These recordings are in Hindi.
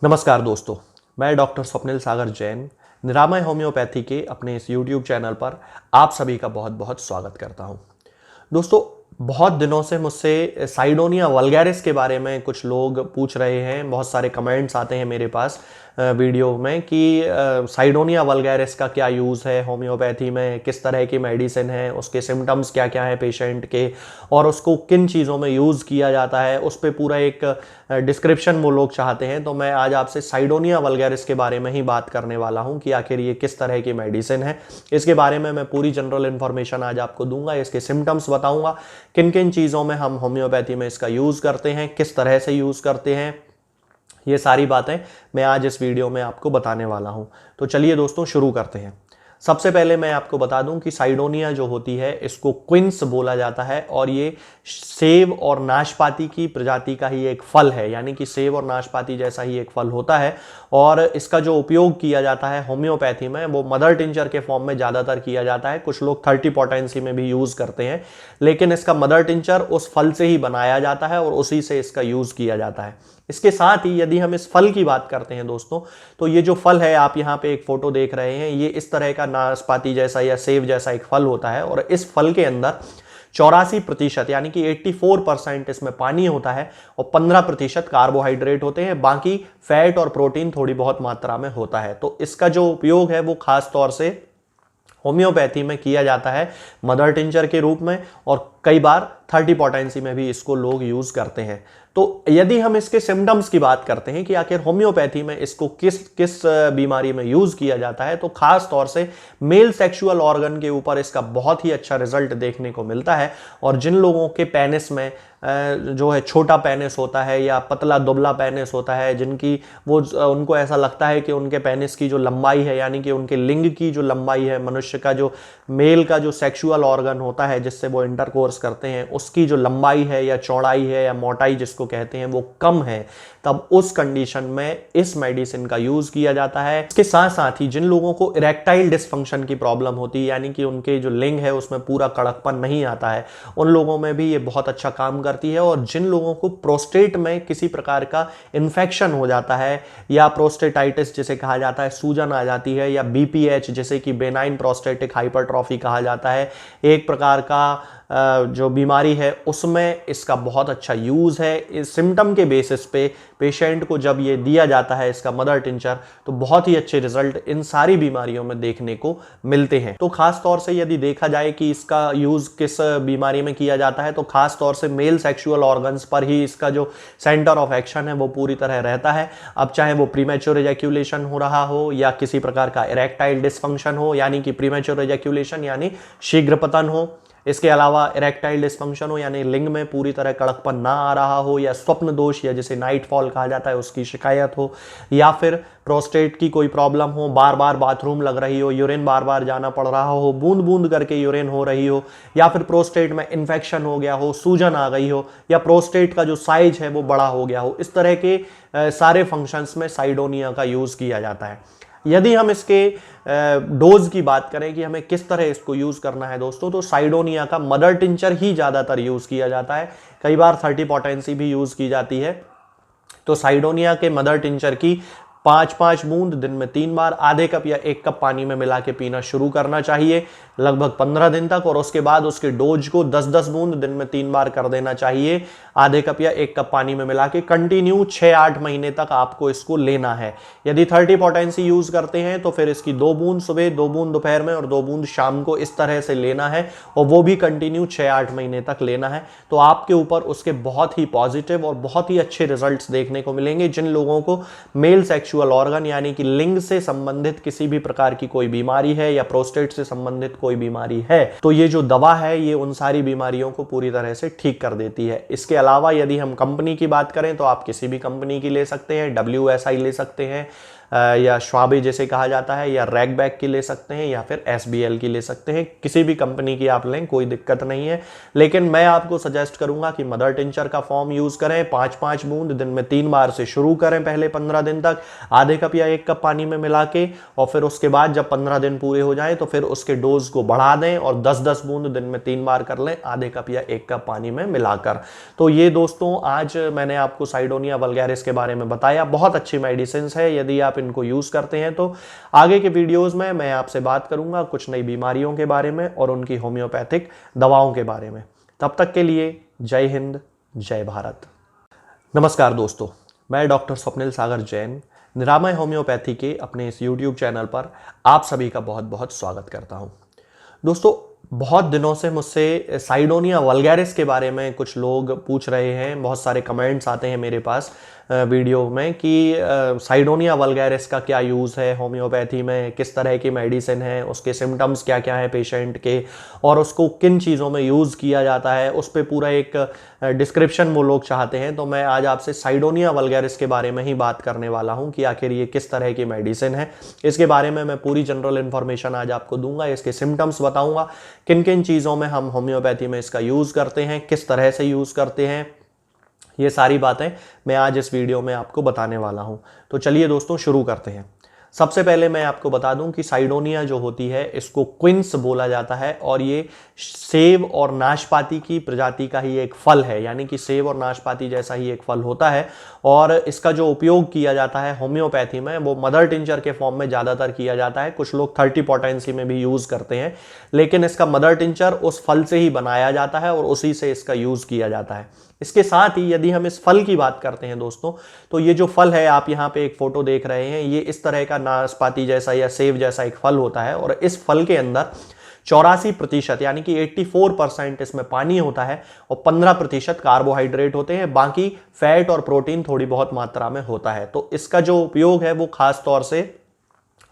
नमस्कार दोस्तों, मैं डॉक्टर स्वप्निल सागर जैन निरामय होम्योपैथी के अपने इस YouTube चैनल पर आप सभी का बहुत बहुत स्वागत करता हूं। दोस्तों, बहुत दिनों से मुझसे साइडोनिया वल्गैरिस के बारे में कुछ लोग पूछ रहे हैं। बहुत सारे कमेंट्स आते हैं मेरे पास वीडियो में कि साइडोनिया वल्गैरिस का क्या यूज़ है होम्योपैथी में, किस तरह की मेडिसिन है, उसके सिम्टम्स क्या क्या है पेशेंट के और उसको किन चीज़ों में यूज़ किया जाता है, उस पर पूरा एक डिस्क्रिप्शन वो लोग चाहते हैं। तो मैं आज आपसे साइडोनिया वल्गैरिस के बारे में ही बात करने वाला हूँ कि आखिर ये किस तरह की मेडिसिन है। इसके बारे में मैं पूरी जनरल इन्फॉर्मेशन आज आपको दूंगा, इसके सिम्टम्स बताऊंगा, किन किन चीज़ों में हम होम्योपैथी में इसका यूज़ करते हैं, किस तरह से यूज़ करते हैं, ये सारी बातें मैं आज इस वीडियो में आपको बताने वाला हूं। तो चलिए दोस्तों शुरू करते हैं। सबसे पहले मैं आपको बता दूं कि साइडोनिया जो होती है इसको क्विंस बोला जाता है और ये सेब और नाशपाती की प्रजाति का ही एक फल है, यानी कि सेब और नाशपाती जैसा ही एक फल होता है। और इसका जो उपयोग किया जाता है होम्योपैथी में वो मदर टिंचर के फॉर्म में ज़्यादातर किया जाता है। कुछ लोग 30 पोटेंसी में भी यूज़ करते हैं, लेकिन इसका मदर टिंचर उस फल से ही बनाया जाता है और उसी से इसका यूज़ किया जाता है। इसके साथ ही यदि हम इस फल की बात करते हैं दोस्तों, तो ये जो फल है, आप यहाँ पे एक फोटो देख रहे हैं, ये इस तरह का नाशपाती जैसा या सेब जैसा एक फल होता है और इस फल के अंदर 84% यानी कि 84% इसमें पानी होता है और 15% कार्बोहाइड्रेट होते हैं। बाकी फैट और प्रोटीन थोड़ी बहुत मात्रा में होता है। तो इसका जो उपयोग है वो खास तौर से होम्योपैथी में किया जाता है मदर टिंचर के रूप में, और कई बार 30 पोटेंसी में भी इसको लोग यूज करते हैं। तो यदि हम इसके सिम्टम्स की बात करते हैं कि आखिर होम्योपैथी में इसको किस किस बीमारी में यूज किया जाता है, तो खास तौर से मेल सेक्सुअल ऑर्गन के ऊपर इसका बहुत ही अच्छा रिजल्ट देखने को मिलता है। और जिन लोगों के पेनिस में जो है छोटा पेनिस होता है या पतला दुबला पेनिस होता है, जिनकी वो उनको ऐसा लगता है कि उनके पेनिस की जो लंबाई है, यानी कि उनके लिंग की जो लंबाई है, मनुष्य का जो मेल का जो सेक्सुअल ऑर्गन होता है जिससे वो इंटरकोर्स करते हैं, उसकी जो लंबाई है या चौड़ाई है या मोटाई जिसको कहते हैं वो कम है, तब उस कंडीशन में इस मेडिसिन का यूज किया जाता है। इसके साथ साथ ही जिन लोगों को इरेक्टाइल डिसफंक्शन की प्रॉब्लम होती है, यानी कि उनके जो लिंग है उसमें पूरा कड़कपन नहीं आता है, उन लोगों में भी ये बहुत अच्छा काम करती है। और जिन लोगों को प्रोस्टेट में किसी प्रकार का इन्फेक्शन हो जाता है या प्रोस्टेटाइटिस जिसे कहा जाता है, सूजन आ जाती है, या बीपीएच जिसे कि बेनाइन प्रोस्टेटिक हाइपरट्रॉफी कहा जाता है, एक प्रकार का जो बीमारी है, उसमें इसका बहुत अच्छा यूज़ है। इस सिम्टम के बेसिस पे पेशेंट को जब ये दिया जाता है इसका मदर टिंचर, तो बहुत ही अच्छे रिजल्ट इन सारी बीमारियों में देखने को मिलते हैं। तो खास तौर से यदि देखा जाए कि इसका यूज़ किस बीमारी में किया जाता है, तो खास तौर से मेल सेक्सुअल ऑर्गन्स पर ही इसका जो सेंटर ऑफ एक्शन है वो पूरी तरह रहता है। अब चाहे वो प्रीमेच्योर एजैक्यूलेशन हो रहा हो या किसी प्रकार का इरेक्टाइल डिसफंक्शन हो, यानी कि प्रीमेच्योर एजैक्यूलेशन यानी शीघ्र पतन हो, इसके अलावा इरेक्टाइल डिसफंक्शन हो यानी लिंग में पूरी तरह कड़कपन ना आ रहा हो, या स्वप्न दोष या जिसे नाइट फॉल कहा जाता है उसकी शिकायत हो, या फिर प्रोस्टेट की कोई प्रॉब्लम हो, बार बार बाथरूम लग रही हो, यूरिन बार बार जाना पड़ रहा हो, बूंद बूंद करके यूरिन हो रही हो, या फिर प्रोस्टेट में इन्फेक्शन हो गया हो, सूजन आ गई हो, या प्रोस्टेट का जो साइज है वो बड़ा हो गया हो, इस तरह के सारे फंक्शंस में साइडोनिया का यूज़ किया जाता है। यदि हम इसके डोज की बात करें कि हमें किस तरह इसको यूज़ करना है दोस्तों, तो साइडोनिया का मदर टिंचर ही ज़्यादातर यूज़ किया जाता है। कई बार 30 पोटेंसी भी यूज़ की जाती है। तो साइडोनिया के मदर टिंचर की 5-5 बूंद दिन में 3 बार आधे कप या 1 कप पानी में मिला के पीना शुरू करना चाहिए लगभग 15 दिन तक, और उसके बाद उसके डोज को 10-10 बूंद दिन में 3 बार कर देना चाहिए आधे कप या 1 कप पानी में मिला के। कंटिन्यू 6-8 महीने तक आपको इसको लेना है। यदि 30 पोटेंसी यूज करते हैं तो फिर इसकी 2 बूंद सुबह, 2 बूंद दोपहर में और 2 बूंद शाम को इस तरह से लेना है, और वो भी कंटिन्यू 6-8 महीने तक लेना है। तो आपके ऊपर उसके बहुत ही पॉजिटिव और बहुत ही अच्छे रिजल्ट्स देखने को मिलेंगे। जिन लोगों को मेल सेक्सुअल ऑर्गन यानी कि लिंग से संबंधित किसी भी प्रकार की कोई बीमारी है या प्रोस्टेट से संबंधित कोई बीमारी है, तो ये जो दवा है ये उन सारी बीमारियों को पूरी तरह से ठीक कर देती है। इसके अलावा यदि हम कंपनी की बात करें तो आप किसी भी कंपनी की ले सकते हैं, WSI ले सकते हैं, या श्वाबे जैसे कहा जाता है, या रैगबैक की ले सकते हैं, या फिर SBL की ले सकते हैं। किसी भी कंपनी की आप लें, कोई दिक्कत नहीं है। लेकिन मैं आपको सजेस्ट करूंगा कि मदर टिंचर का फॉर्म यूज करें। 5-5 बूंद दिन में 3 बार से शुरू करें पहले 15 दिन तक, आधे कप या 1 कप पानी में मिला के, और फिर उसके बाद जब 15 दिन पूरे हो जाए तो फिर उसके डोज को बढ़ा दें और 10-10 बूंद दिन में 3 बार कर लें, आधे कप या 1 कप पानी में मिलाकर। तो ये दोस्तों आज मैंने आपको साइडोनिया वल्गैरिस के बारे में बताया। बहुत अच्छी मेडिसिन है, यदि आप इनको यूज करते हैं तो आगे के वीडियोस में मैं आपसे बात करूंगा कुछ नई बीमारियों के बारे में और उनकी होम्योपैथिक दवाओं के बारे में। तब तक के लिए जय हिंद, जय भारत। नमस्कार दोस्तों, मैं डॉक्टर स्वप्निल सागर जैन निरामय होम्योपैथी के अपने इस YouTube चैनल पर आप सभी का बहुत बहुत स्वागत करता हूं। दोस्तों, बहुत दिनों से मुझसे साइडोनिया वल्गैरिस के बारे में कुछ लोग पूछ रहे हैं, बहुत सारे कमेंट्स आते हैं मेरे पास वीडियो में कि साइडोनिया वल्गैरिस का क्या यूज़ है होम्योपैथी में, किस तरह की मेडिसिन है, उसके सिम्टम्स क्या क्या है पेशेंट के और उसको किन चीज़ों में यूज़ किया जाता है, उस पर पूरा एक डिस्क्रिप्शन वो लोग चाहते हैं। तो मैं आज आपसे साइडोनिया वल्गैरिस के बारे में ही बात करने वाला हूं कि आखिर ये किस तरह की मेडिसिन है। इसके बारे में मैं पूरी जनरल इन्फॉर्मेशन आज आपको दूंगा, इसके सिम्टम्स बताऊंगा, किन किन चीज़ों में हम होम्योपैथी में इसका यूज़ करते हैं, किस तरह से यूज़ करते हैं, ये सारी बातें मैं आज इस वीडियो में आपको बताने वाला हूं। तो चलिए दोस्तों शुरू करते हैं। सबसे पहले मैं आपको बता दूं कि साइडोनिया जो होती है इसको क्विंस बोला जाता है और ये सेब और नाशपाती की प्रजाति का ही एक फल है, यानी कि सेब और नाशपाती जैसा ही एक फल होता है। और इसका जो उपयोग किया जाता है होम्योपैथी में वो मदर टिंचर के फॉर्म में ज़्यादातर किया जाता है। कुछ लोग 30 पोटेंसी में भी यूज़ करते हैं, लेकिन इसका मदर टिंचर उस फल से ही बनाया जाता है और उसी से इसका यूज़ किया जाता है। इसके साथ ही यदि हम इस फल की बात करते हैं दोस्तों, तो ये जो फल है आप यहाँ पे एक फोटो देख रहे हैं, ये इस तरह का नाशपाती जैसा या सेब जैसा एक फल होता है और इस फल के अंदर 84% यानी कि 84% इसमें पानी होता है और 15% कार्बोहाइड्रेट होते हैं, बाकी फैट और प्रोटीन थोड़ी बहुत मात्रा में होता है। तो इसका जो उपयोग है वो खास तौर से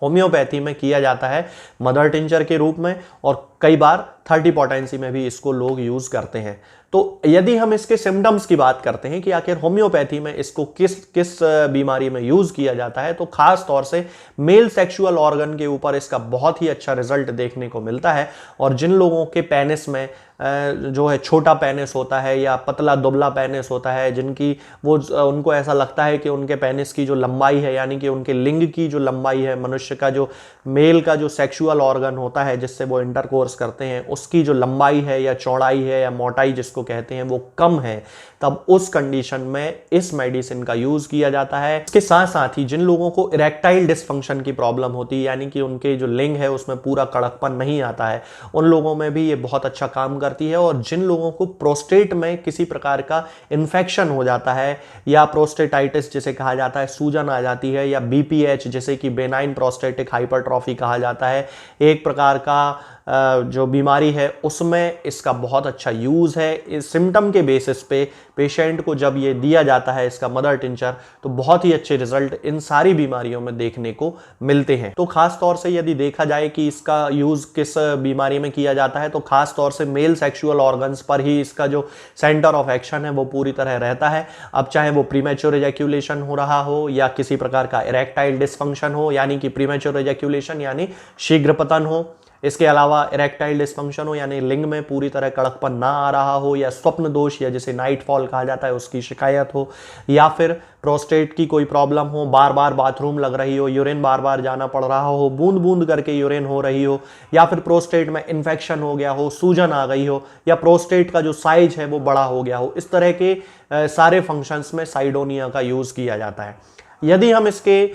होम्योपैथी में किया जाता है मदर टिंचर के रूप में और कई बार 30 पोटेंसी में भी इसको लोग यूज करते हैं। तो यदि हम इसके सिम्टम्स की बात करते हैं कि आखिर होम्योपैथी में इसको किस किस बीमारी में यूज किया जाता है, तो खास तौर से मेल सेक्सुअल ऑर्गन के ऊपर इसका बहुत ही अच्छा रिजल्ट देखने को मिलता है। और जिन लोगों के पेनिस में जो है छोटा पेनिस होता है या पतला दुबला पेनिस होता है, जिनकी वो उनको ऐसा लगता है कि उनके पेनिस की जो लंबाई है यानी कि उनके लिंग की जो लंबाई है, मनुष्य का जो मेल का जो सेक्सुअल ऑर्गन होता है जिससे वो इंटरकोर्स करते हैं, उसकी जो लंबाई है या चौड़ाई है या मोटाई जिसको कहते हैं वो कम है, तब उस कंडीशन में इस मेडिसिन का यूज किया जाता है। इसके साथ साथ ही जिन लोगों को इरेक्टाइल डिसफंक्शन की प्रॉब्लम होती है, यानी कि उनके जो लिंग है उसमें पूरा कड़कपन नहीं आता है, उन लोगों में भी ये बहुत अच्छा काम करती है। और जिन लोगों को प्रोस्टेट में किसी प्रकार का इन्फेक्शन हो जाता है या प्रोस्टेटाइटिस जिसे कहा जाता है, सूजन आ जाती है, या BPH जिसे कि बेनाइन प्रोस्टेटिक हाइपरट्रॉफी कहा जाता है, एक प्रकार का जो बीमारी है, उसमें इसका बहुत अच्छा यूज़ है। इस सिम्टम के बेसिस पे पेशेंट को जब ये दिया जाता है इसका मदर टिंचर, तो बहुत ही अच्छे रिजल्ट इन सारी बीमारियों में देखने को मिलते हैं। तो खास तौर से यदि देखा जाए कि इसका यूज़ किस बीमारी में किया जाता है, तो खास तौर से मेल सेक्सुअल ऑर्गन्स पर ही इसका जो सेंटर ऑफ एक्शन है वो पूरी तरह रहता है। अब चाहे वो प्रीमेच्योर एजैक्यूलेशन हो रहा हो या किसी प्रकार का इरेक्टाइल डिसफंक्शन हो, यानी कि प्रीमेच्योर एजैक्यूलेशन यानी शीघ्र पतन हो, इसके अलावा इरेक्टाइल डिसफंक्शन हो यानी लिंग में पूरी तरह कड़कपन ना आ रहा हो, या स्वप्न दोष या जिसे नाइट फॉल कहा जाता है उसकी शिकायत हो, या फिर प्रोस्टेट की कोई प्रॉब्लम हो, बार बार बाथरूम लग रही हो, यूरिन बार बार जाना पड़ रहा हो, बूंद बूंद करके यूरिन हो रही हो, या फिर प्रोस्टेट में इन्फेक्शन हो गया हो, सूजन आ गई हो, या प्रोस्टेट का जो साइज है वो बड़ा हो गया हो, इस तरह के सारे फंक्शंस में साइडोनिया का यूज़ किया जाता है। यदि हम इसके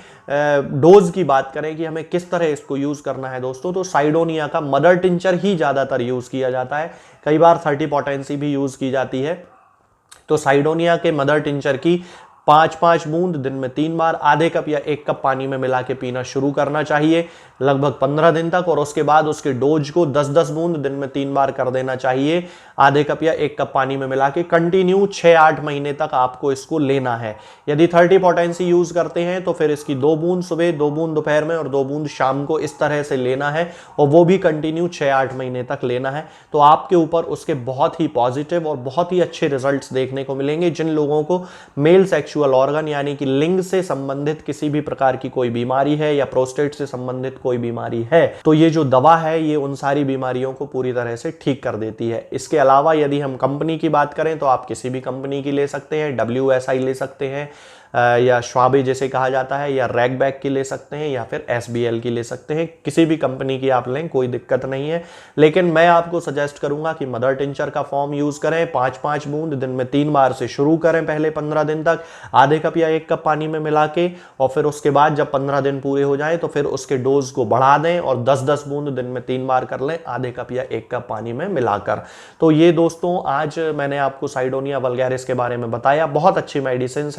डोज की बात करें कि हमें किस तरह इसको यूज़ करना है दोस्तों, तो साइडोनिया का मदर टिंचर ही ज़्यादातर यूज़ किया जाता है। कई बार 30 पोटेंसी भी यूज़ की जाती है। तो साइडोनिया के मदर टिंचर की 5-5 बूंद दिन में 3 बार आधे कप या 1 कप पानी में मिला के पीना शुरू करना चाहिए लगभग 15 दिन तक, और उसके बाद उसके डोज को 10-10 बूंद दिन में 3 बार कर देना चाहिए आधे कप या 1 कप पानी में मिला के। कंटिन्यू 6-8 महीने तक आपको इसको लेना है। यदि 30 पोटेंसी यूज करते हैं तो फिर इसकी 2 बूंद सुबह, 2 बूंद दोपहर में और 2 बूंद शाम को इस तरह से लेना है, और वो भी कंटिन्यू 6-8 महीने तक लेना है। तो आपके ऊपर उसके बहुत ही पॉजिटिव और बहुत ही अच्छे रिजल्ट्स देखने को मिलेंगे। जिन लोगों को मेल सेक्सुअल ऑर्गन यानी कि लिंग से संबंधित किसी भी प्रकार की कोई बीमारी है या प्रोस्टेट से संबंधित कोई बीमारी है, तो ये जो दवा है ये उन सारी बीमारियों को पूरी तरह से ठीक कर देती है। इसके अलावा यदि हम कंपनी की बात करें तो आप किसी भी कंपनी की ले सकते हैं, WSI ले सकते हैं, या श्वाबे जैसे कहा जाता है, या रैगबैक की ले सकते हैं, या फिर SBL की ले सकते हैं। किसी भी कंपनी की आप लें, कोई दिक्कत नहीं है। लेकिन मैं आपको सजेस्ट करूंगा कि मदर टिंचर का फॉर्म यूज करें। 5-5 बूंद दिन में 3 बार से शुरू करें पहले 15 दिन तक, आधे कप या 1 कप पानी में मिला के, और फिर उसके बाद जब 15 दिन पूरे हो जाए तो फिर उसके डोज को बढ़ा दें और 10-10 बूंद दिन में 3 बार कर लें, आधे कप या 1 कप पानी में मिलाकर। तो ये दोस्तों आज मैंने आपको साइडोनिया वल्गैरिस के बारे में बताया। बहुत अच्छी मेडिसिन है।